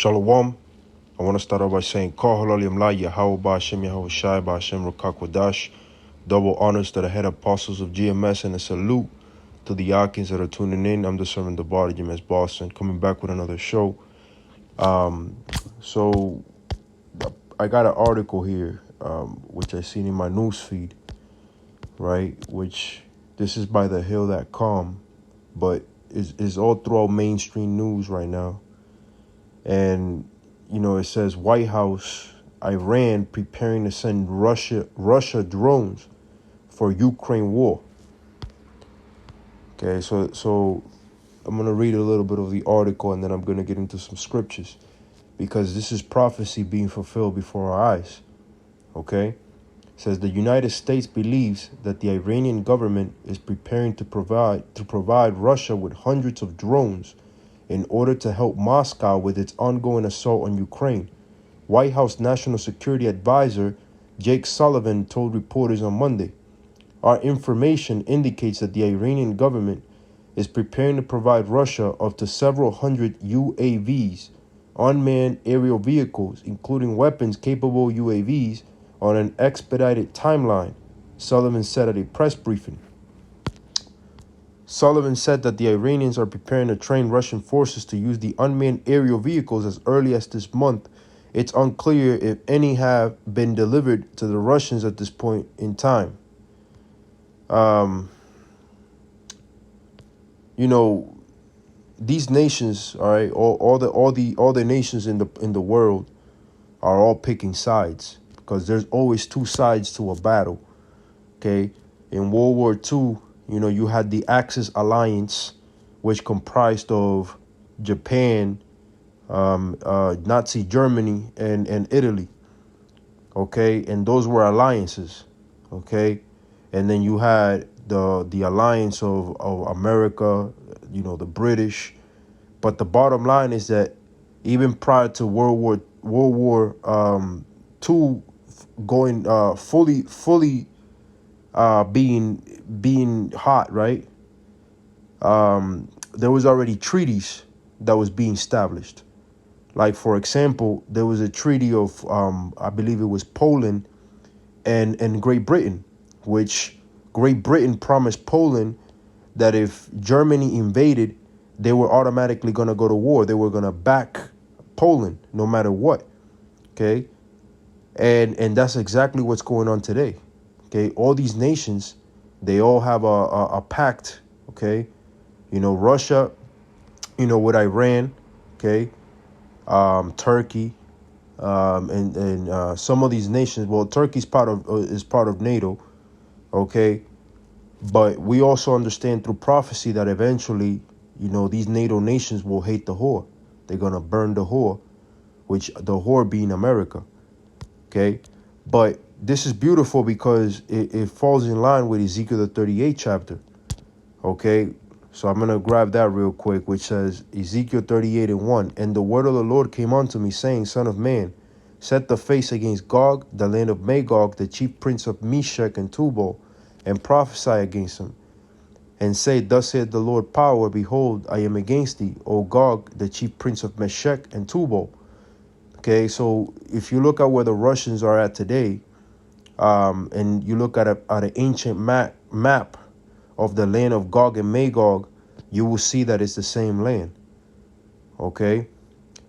Shalom. I want to start off by saying, Kol halal yamla Yahweh Ba'Hashem Yahweh Shai Ba'Hashem Rukakwadash. Double honors to the head apostles of GMS and a salute to the Yakins that are tuning in. I'm the servant of body, GMS Boston, coming back with another show. So I got an article here, which I seen in my news feed, right? Which this is by thehill.com, but is all throughout mainstream news right now. And, you know, it says White House, Iran preparing to send Russia drones for Ukraine war. Okay, so I'm going to read a little bit of the article and then I'm going to get into some scriptures because this is prophecy being fulfilled before our eyes. Okay, it says the United States believes that the Iranian government is preparing to provide Russia with hundreds of drones in order to help Moscow with its ongoing assault on Ukraine. White House National Security Advisor Jake Sullivan told reporters on Monday, "Our information indicates that the Iranian government is preparing to provide Russia up to several hundred UAVs, unmanned aerial vehicles, including weapons-capable UAVs, on an expedited timeline," Sullivan said at a press briefing. Sullivan said that the Iranians are preparing to train Russian forces to use the unmanned aerial vehicles as early as this month. It's unclear if any have been delivered to the Russians at this point in time. You know, these nations, all right, all the nations in the world are all picking sides because there's always two sides to a battle. Okay, in World War II, you know, you had the Axis Alliance, which comprised of Japan, Nazi Germany, and Italy. Okay, and those were alliances. Okay, and then you had the alliance of America, you know, the British. But the bottom line is that even prior to World War II going fully being hot, right? There was already treaties that was being established. Like, for example, there was a treaty of, I believe it was Poland and Great Britain, which Great Britain promised Poland that if Germany invaded, they were automatically going to go to war. They were going to back Poland no matter what. Okay. And that's exactly what's going on today. Okay, all these nations, they all have a pact, okay? You know, Russia, you know, with Iran, okay? Turkey, and some of these nations, well, Turkey's part of NATO, okay? But we also understand through prophecy that eventually, you know, these NATO nations will hate the whore. They're going to burn the whore, which the whore being America, okay? But this is beautiful because it falls in line with Ezekiel the 38th chapter. Okay, so I'm going to grab that real quick, which says Ezekiel 38:1. "And the word of the Lord came unto me, saying, Son of man, set the face against Gog, the land of Magog, the chief prince of Meshech and Tubal, and prophesy against him. And say, Thus saith the Lord power, behold, I am against thee, O Gog, the chief prince of Meshech and Tubal." Okay, so if you look at where the Russians are at today, and you look at an ancient map of the land of Gog and Magog, you will see that it's the same land. Okay.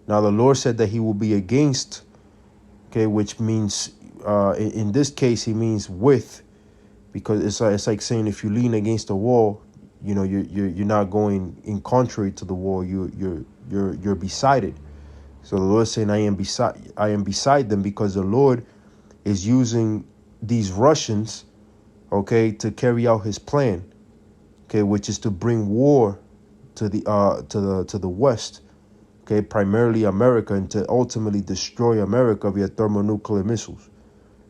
Now the Lord said that he will be against, okay, which means in this case he means with, because it's like saying if you lean against a wall, you know, you're not going in contrary to the wall, you're beside it. So the Lord is saying I am beside them, because the Lord is using these Russians, okay, to carry out his plan, okay, which is to bring war to the West, okay, primarily America, and to ultimately destroy America via thermonuclear missiles.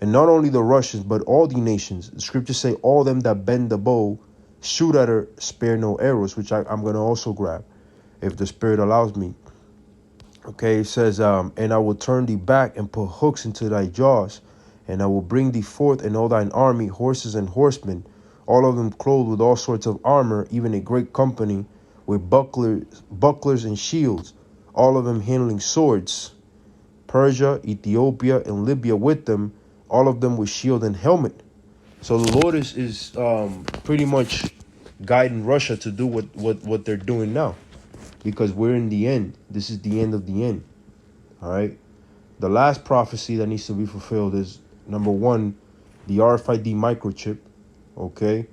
And not only the Russians, but all the nations. The scriptures say all them that bend the bow shoot at her, spare no arrows, which I'm going to also grab if the Spirit allows me. Okay, it says, "And I will turn thee back and put hooks into thy jaws, and I will bring thee forth and all thine army, horses and horsemen, all of them clothed with all sorts of armor, even a great company with bucklers and shields. all of them handling swords. Persia, Ethiopia, and Libya with them, all of them with shield and helmet. So the Lord is pretty much guiding Russia to do what they're doing now, because we're in the end. This is the end of the end. All right. The last prophecy that needs to be fulfilled is number one, the RFID microchip. Okay.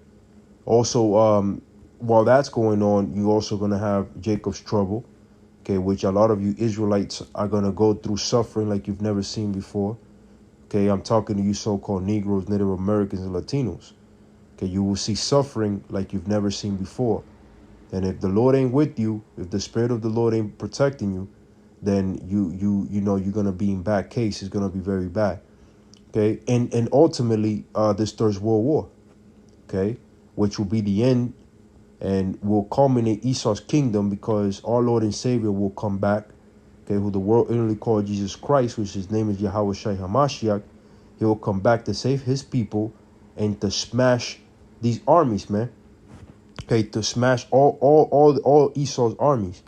Also, while that's going on, you're also going to have Jacob's trouble. Okay, which a lot of you Israelites are going to go through suffering like you've never seen before. Okay, I'm talking to you so-called Negroes, Native Americans, and Latinos. Okay, you will see suffering like you've never seen before. And if the Lord ain't with you, if the Spirit of the Lord ain't protecting you, then you know you're gonna be in bad case. It's gonna be very bad. Okay, and ultimately, this Third World War. Okay, which will be the end, and will culminate Esau's kingdom, because our Lord and Savior will come back. Okay, who the world literally called Jesus Christ, which his name is Yahweh Shai HaMashiach. He will come back to save his people and to smash these armies, man. Okay, to smash all Esau's armies.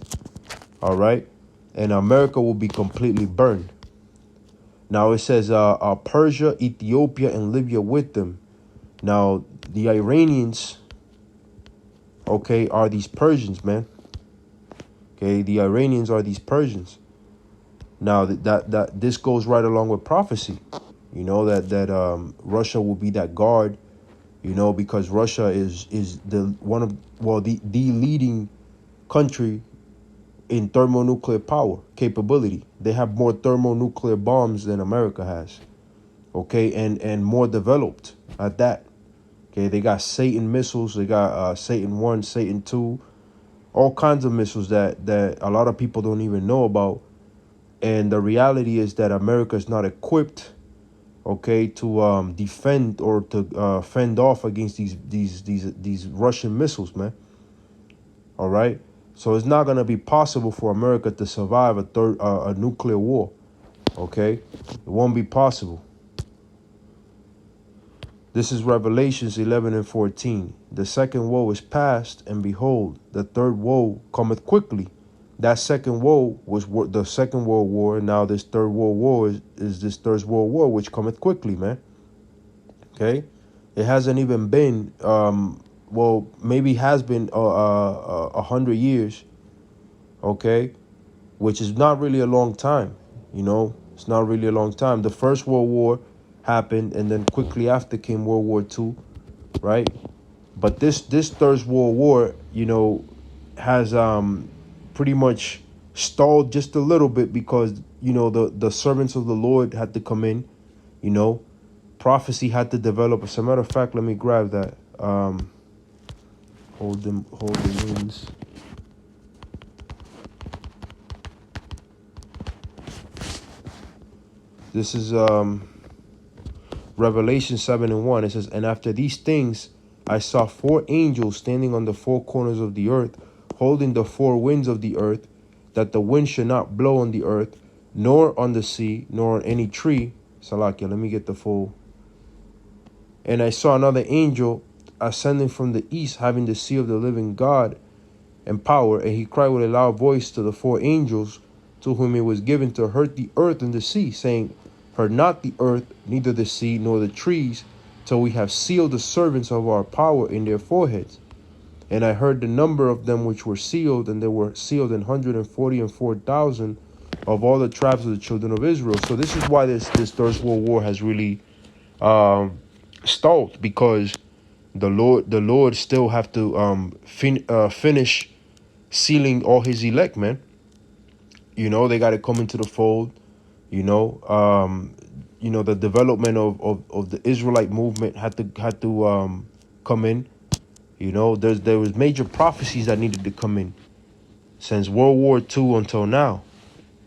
All right, and America will be completely burned. Now it says Persia, Ethiopia, and Libya with them. Now the Iranians, okay, are these Persians, man. Okay, the Iranians are these Persians. Now that this goes right along with prophecy, you know, that Russia will be that guard, you know, because Russia is the leading country in thermonuclear power capability. They have more thermonuclear bombs than America has. Okay, and more developed at that. Okay, they got Satan missiles, they got Satan 1, Satan 2, all kinds of missiles that a lot of people don't even know about. And the reality is that America is not equipped, okay, to defend or to fend off against these Russian missiles, man. All right, so it's not gonna be possible for America to survive a nuclear war. Okay, it won't be possible. This is Revelations 11 and 14. The second woe is past, and behold, the third woe cometh quickly. That second woe was the Second World War. Now this Third World War is this Third World War, which cometh quickly, man. Okay, it hasn't even been well, maybe has been 100 years. Okay, which is not really a long time. You know, it's not really a long time. The First World War happened, and then quickly after came World War II, right? But this Third World War, you know, has pretty much stalled just a little bit, because, you know, the servants of the Lord had to come in, you know, prophecy had to develop. As a matter of fact, let me grab that. Hold the winds. This is Revelation 7 and 1. It says, and after these things I saw 4 angels standing on the 4 corners of the earth, holding the 4 winds of the earth, that the wind should not blow on the earth, nor on the sea, nor on any tree. Salakia, let me get the full. And I saw another angel ascending from the east, having the seal of the living God and power. And he cried with a loud voice to the 4 angels, to whom it was given to hurt the earth and the sea, saying, hurt not the earth, neither the sea, nor the trees, till we have sealed the servants of our power in their foreheads. And I heard the number of them which were sealed, and they were sealed 144,000 of all the tribes of the children of Israel. So this is why this Third World War has really stalled, because the Lord still have to finish sealing all his elect, man. You know, they got to come into the fold. You know, the development of the Israelite movement had to come in. You know, there was major prophecies that needed to come in since World War II until now.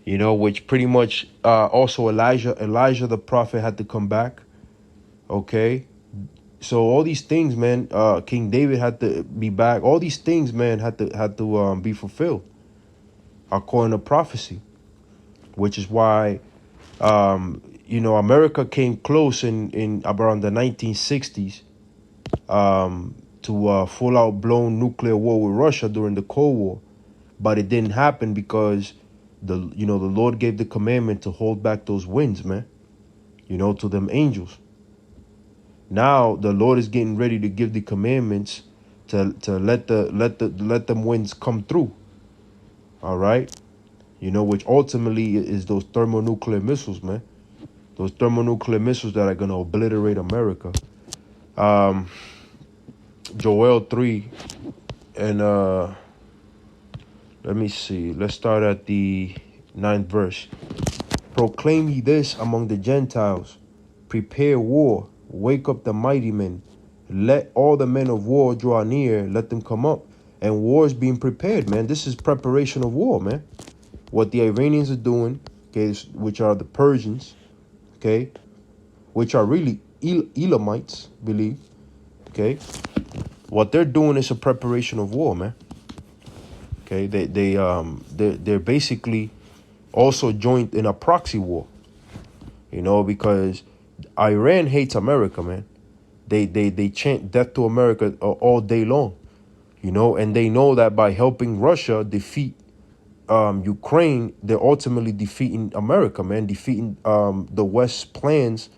You know, which pretty much also Elijah the prophet had to come back. Okay, so all these things, man, King David had to be back. All these things, man, had to be fulfilled according to prophecy, which is why you know, America came close in around the 1960s to full-out blown nuclear war with Russia during the Cold War. But it didn't happen because the Lord gave the commandment to hold back those winds, man, to them angels. Now the Lord is getting ready to give the commandments to let them winds come through. All right. Which ultimately is those thermonuclear missiles, man. Those thermonuclear missiles that are going to obliterate America. Joel 3 and let me see. Let's start at the 9th verse. Proclaim ye this among the Gentiles. Prepare war. Wake up the mighty men. Let all the men of war draw near. Let them come up. And war is being prepared, man. This is preparation of war, man. What the Iranians are doing, okay, which are the Persians, okay, which are really Elamites, believe, okay. What they're doing is a preparation of war, man. Okay, they're basically also joined in a proxy war, because Iran hates America, man. They chant death to America all day long, and they know that by helping Russia defeat Ukraine, they're ultimately defeating America, man, defeating the West's plans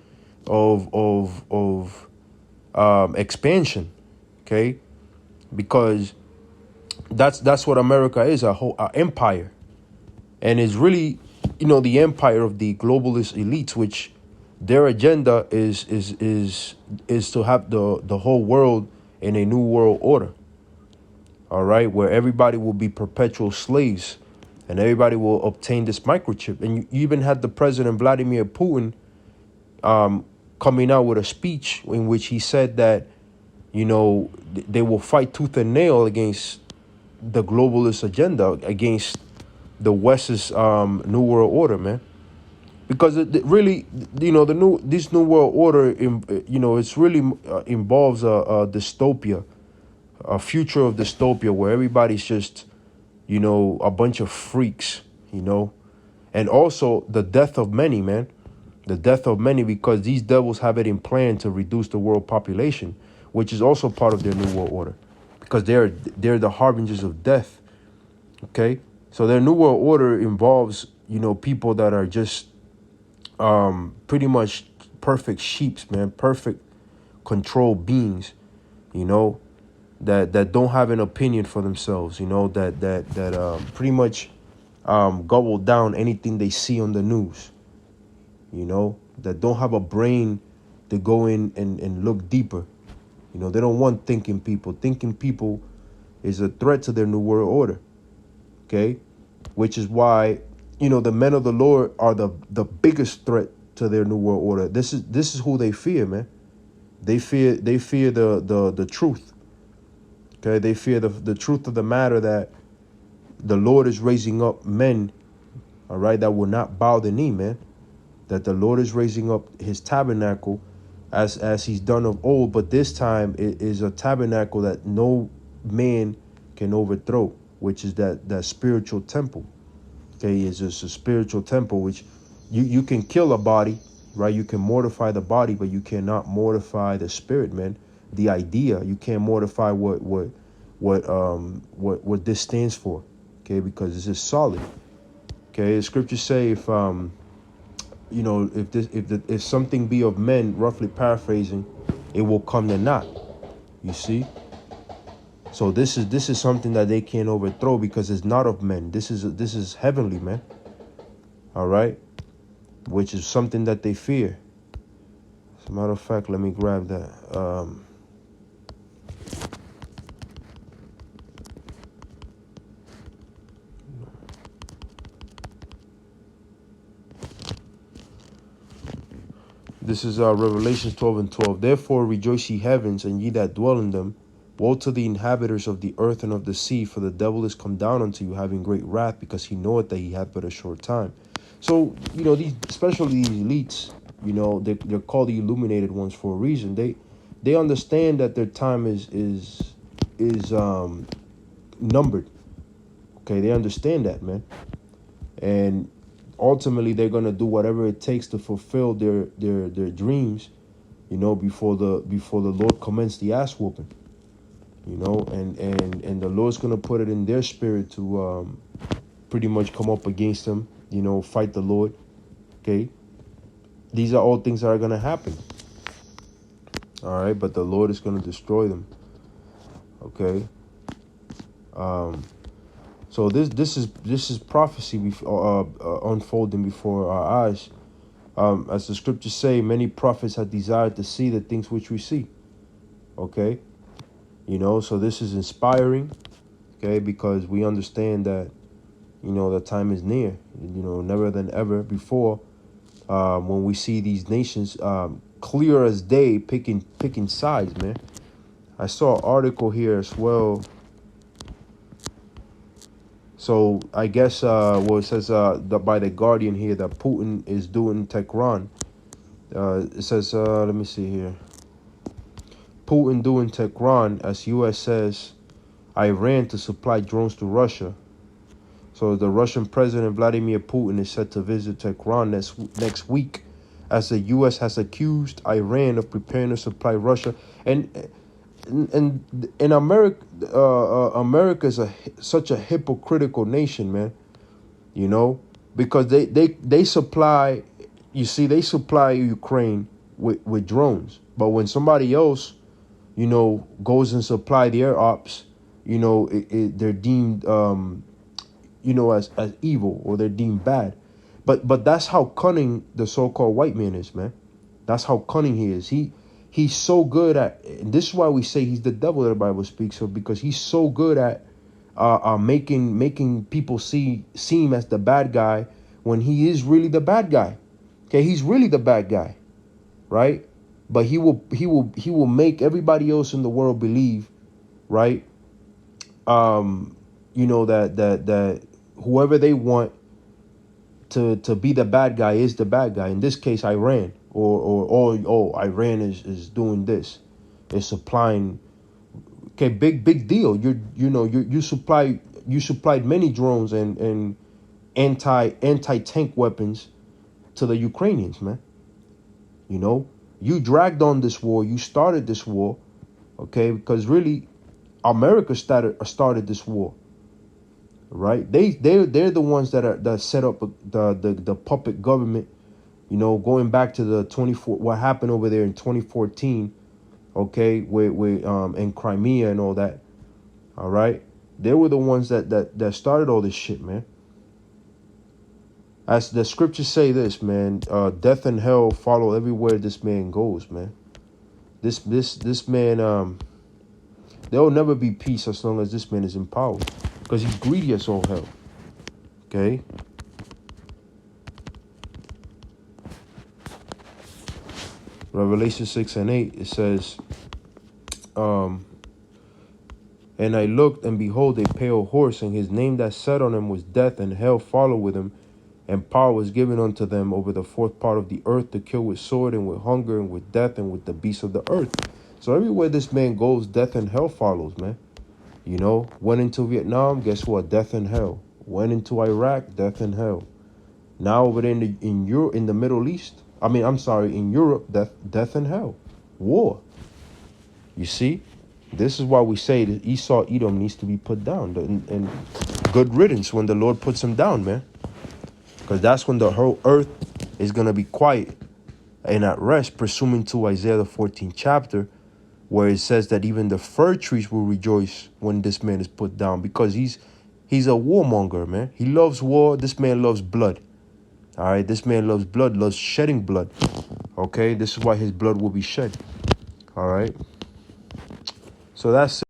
of expansion, okay, because that's what America is, a whole empire, and it's really the empire of the globalist elites, which their agenda is to have the whole world in a new world order. All right, where everybody will be perpetual slaves, and everybody will obtain this microchip. And you even had the President Vladimir Putin coming out with a speech in which he said that they will fight tooth and nail against the globalist agenda, against the West's new world order, man. Because it really, this new world order, it's really involves a dystopia, a future of dystopia where everybody's just, a bunch of freaks, and also the death of many, man. The death of many, because these devils have it in plan to reduce the world population, which is also part of their new world order, because they're the harbingers of death. Okay, so their new world order involves people that are just pretty much perfect sheeps, man, perfect control beings, that don't have an opinion for themselves, that pretty much gobble down anything they see on the news, that don't have a brain to go in and look deeper. They don't want thinking people. Thinking people is a threat to their new world order, okay? Which is why, the men of the Lord are the biggest threat to their new world order. This is who they fear, man. They fear the truth. Okay, they fear the truth of the matter, that the Lord is raising up men, all right, that will not bow the knee, man. That the Lord is raising up his tabernacle as he's done of old, but this time it is a tabernacle that no man can overthrow, which is that spiritual temple. Okay, it's just a spiritual temple, which you can kill a body, right? You can mortify the body, but you cannot mortify the spirit, man. The idea, you can't mortify what this stands for, okay? Because this is solid. Okay, the scriptures say if something be of men, roughly paraphrasing, it will come to naught. You see? So this is something that they can't overthrow, because it's not of men. This is heavenly, man. All right, which is something that they fear. As a matter of fact, let me grab that. This is Revelations 12:12. Therefore rejoice ye heavens, and ye that dwell in them. Woe to the inhabitants of the earth and of the sea, for the devil is come down unto you, having great wrath, because he knoweth that he hath but a short time. So, these, especially these elites, they're called the illuminated ones for a reason. They understand that their time is numbered. Okay, they understand that, man. And ultimately they're gonna do whatever it takes to fulfill their dreams, before the Lord commenced the ass whooping. And the Lord's gonna put it in their spirit to pretty much come up against him, fight the Lord. Okay. These are all things that are going to happen. All right. But the Lord is going to destroy them. Okay. So this is prophecy unfolding before our eyes. As the scriptures say, many prophets have desired to see the things which we see. Okay. So this is inspiring. Okay. Because we understand that, the time is near, never than ever before. When we see these nations clear as day picking sides, man. I saw an article here as well. So I guess it says by the Guardian here that Putin is doing Tehran. It says, let me see here. Putin doing Tehran as U.S. says Iran to supply drones to Russia. So the Russian President Vladimir Putin is set to visit Tehran next week, as the U.S. has accused Iran of preparing to supply Russia. And in America, America is such a hypocritical nation, man. Because they supply, they supply Ukraine with drones, but when somebody else, goes and supply their ops, they're deemed as evil, or they're deemed bad. But that's how cunning the so-called white man is, man. That's how cunning he is. He's so good at, and this is why we say he's the devil that the Bible speaks of, because he's so good at making people seem as the bad guy when he is really the bad guy. Okay, he's really the bad guy, right? But he will make everybody else in the world believe, right? That whoever they want to be the bad guy is the bad guy. In this case, Iran, or Iran is doing this, is supplying. Okay, big deal. You supplied many drones and anti-tank weapons to the Ukrainians, man. You dragged on this war. You started this war, okay? Because really, America started this war, right? They're the ones that set up the puppet government. Going back to what happened over there in 2014, okay, with in Crimea and all that. All right, they were the ones that started all this shit, man. As the scriptures say this, man, death and hell follow everywhere this man goes, man. This man, there will never be peace as long as this man is in power, because he's greedy as all hell. Okay. Revelation 6:8, it says, and I looked, and behold, a pale horse, and his name that sat on him was Death, and hell followed with him, and power was given unto them over the fourth part of the earth to kill with sword, and with hunger, and with death, and with the beasts of the earth. So everywhere this man goes, death and hell follows, man. Went into Vietnam, guess what? Death and hell. Went into Iraq, death and hell. Now over there in Europe, in the Middle East, in Europe, death and hell. War. You see? This is why we say that Esau, Edom needs to be put down. And good riddance when the Lord puts him down, man. Because that's when the whole earth is going to be quiet and at rest, presuming to Isaiah the 14th chapter, where it says that even the fir trees will rejoice when this man is put down, because he's a warmonger, man. He loves war. This man loves blood. All right, this man loves blood, loves shedding blood. Okay, this is why his blood will be shed. All right. So that's